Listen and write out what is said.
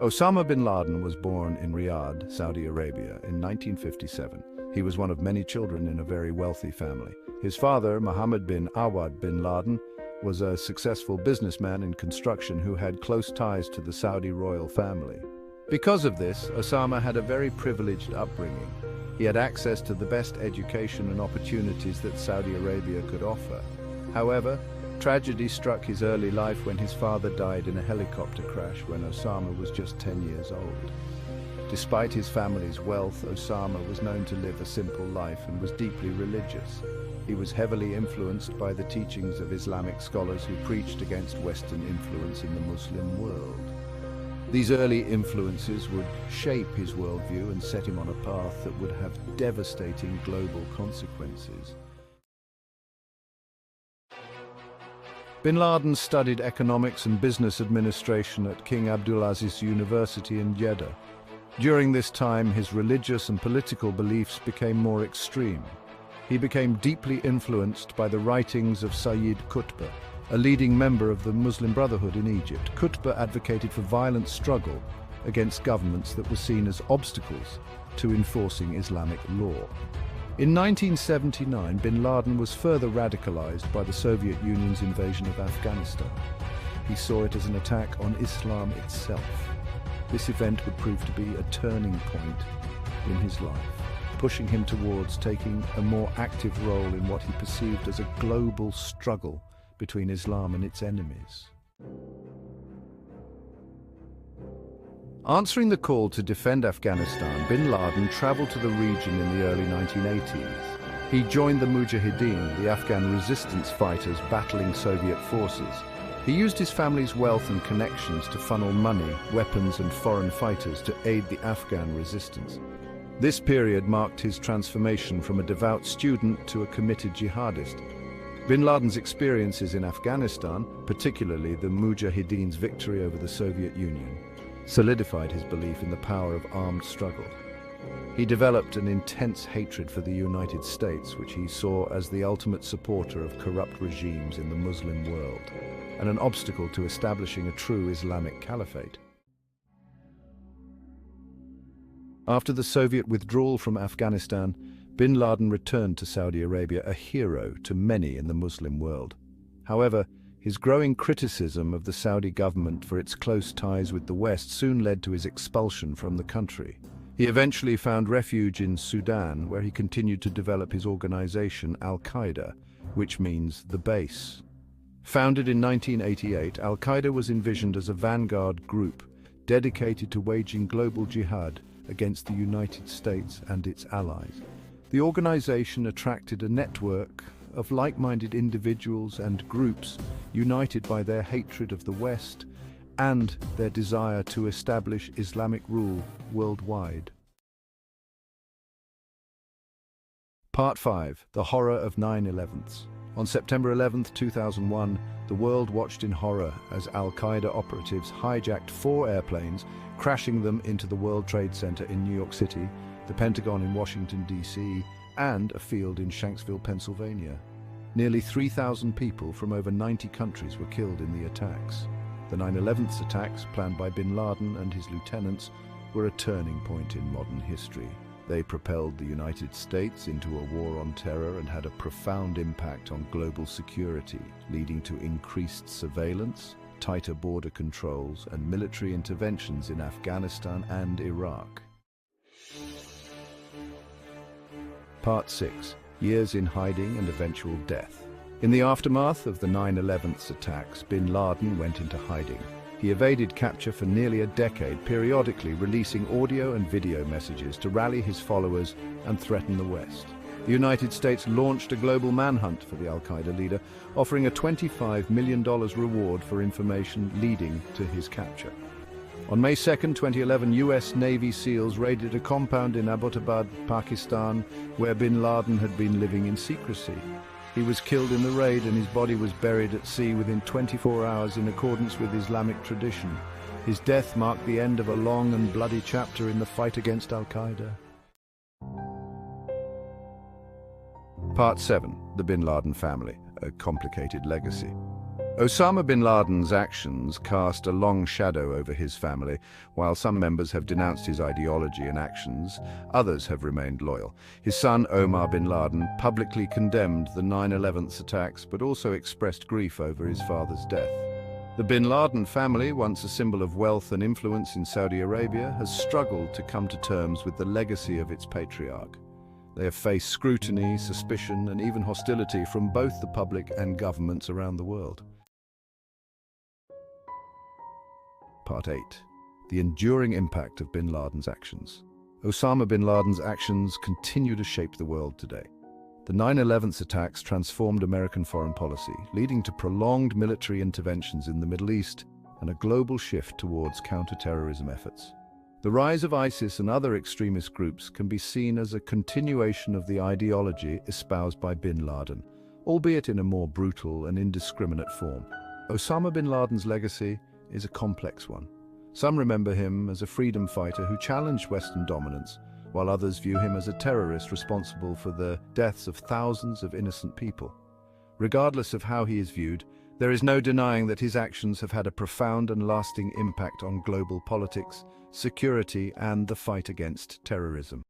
Osama bin Laden was born in Riyadh, Saudi Arabia, in 1957. He was one of many children in a very wealthy family. His father, Mohammed bin Awad bin Laden, was a successful businessman in construction who had close ties to the Saudi royal family. Because of this, Osama had a very privileged upbringing. He had access to the best education and opportunities that Saudi Arabia could offer. However, tragedy struck his early life when his father died in a helicopter crash when Osama was just 10 years old. Despite his family's wealth, Osama was known to live a simple life and was deeply religious. He was heavily influenced by the teachings of Islamic scholars who preached against Western influence in the Muslim world. These early influences would shape his worldview and set him on a path that would have devastating global consequences. Bin Laden studied economics and business administration at King Abdulaziz University in Jeddah. During this time, his religious and political beliefs became more extreme. He became deeply influenced by the writings of Sayyid Qutb, a leading member of the Muslim Brotherhood in Egypt. Qutb advocated for violent struggle against governments that were seen as obstacles to enforcing Islamic law. In 1979, bin Laden was further radicalized by the Soviet Union's invasion of Afghanistan. He saw it as an attack on Islam itself. This event would prove to be a turning point in his life, pushing him towards taking a more active role in what he perceived as a global struggle between Islam and its enemies. Answering the call to defend Afghanistan, bin Laden traveled to the region in the early 1980s. He joined the Mujahideen, the Afghan resistance fighters battling Soviet forces. He used his family's wealth and connections to funnel money, weapons and foreign fighters to aid the Afghan resistance. This period marked his transformation from a devout student to a committed jihadist. Bin Laden's experiences in Afghanistan, particularly the Mujahideen's victory over the Soviet Union, solidified his belief in the power of armed struggle. He developed an intense hatred for the United States, which he saw as the ultimate supporter of corrupt regimes in the Muslim world, and an obstacle to establishing a true Islamic caliphate. After the Soviet withdrawal from Afghanistan, bin Laden returned to Saudi Arabia, a hero to many in the Muslim world. However, his growing criticism of the Saudi government for its close ties with the West soon led to his expulsion from the country. He eventually found refuge in Sudan, where he continued to develop his organization, Al-Qaeda, which means the base. Founded in 1988, Al-Qaeda was envisioned as a vanguard group dedicated to waging global jihad against the United States and its allies. The organization attracted a network of like-minded individuals and groups united by their hatred of the West and their desire to establish Islamic rule worldwide. Part 5. The Horror of 9/11. On September 11, 2001, the world watched in horror as Al-Qaeda operatives hijacked 4 airplanes, crashing them into the World Trade Center in New York City, the Pentagon in Washington, D.C., and a field in Shanksville, Pennsylvania. Nearly 3,000 people from over 90 countries were killed in the attacks. The 9/11 attacks, planned by bin Laden and his lieutenants, were a turning point in modern history. They propelled the United States into a war on terror and had a profound impact on global security, leading to increased surveillance, tighter border controls, and military interventions in Afghanistan and Iraq. Part 6. Years in hiding and eventual death. In the aftermath of the 9/11 attacks, bin Laden went into hiding. He evaded capture for nearly a decade, periodically releasing audio and video messages to rally his followers and threaten the West. The United States launched a global manhunt for the Al-Qaeda leader, offering a $25 million reward for information leading to his capture. On May 2, 2011, US Navy SEALs raided a compound in Abbottabad, Pakistan, where bin Laden had been living in secrecy. He was killed in the raid and his body was buried at sea within 24 hours in accordance with Islamic tradition. His death marked the end of a long and bloody chapter in the fight against Al-Qaeda. Part 7. The bin Laden family, a complicated legacy. Osama bin Laden's actions cast a long shadow over his family. While some members have denounced his ideology and actions, others have remained loyal. His son, Omar bin Laden, publicly condemned the 9/11 attacks, but also expressed grief over his father's death. The bin Laden family, once a symbol of wealth and influence in Saudi Arabia, has struggled to come to terms with the legacy of its patriarch. They have faced scrutiny, suspicion, and even hostility from both the public and governments around the world. Part 8. The enduring impact of bin Laden's actions. Osama bin Laden's actions continue to shape the world today. The 9/11 attacks transformed American foreign policy, leading to prolonged military interventions in the Middle East and a global shift towards counter-terrorism efforts. The rise of ISIS and other extremist groups can be seen as a continuation of the ideology espoused by bin Laden, albeit in a more brutal and indiscriminate form. Osama bin Laden's legacy is a complex one. Some remember him as a freedom fighter who challenged Western dominance, while others view him as a terrorist responsible for the deaths of thousands of innocent people. Regardless of how he is viewed, there is no denying that his actions have had a profound and lasting impact on global politics, security, and the fight against terrorism.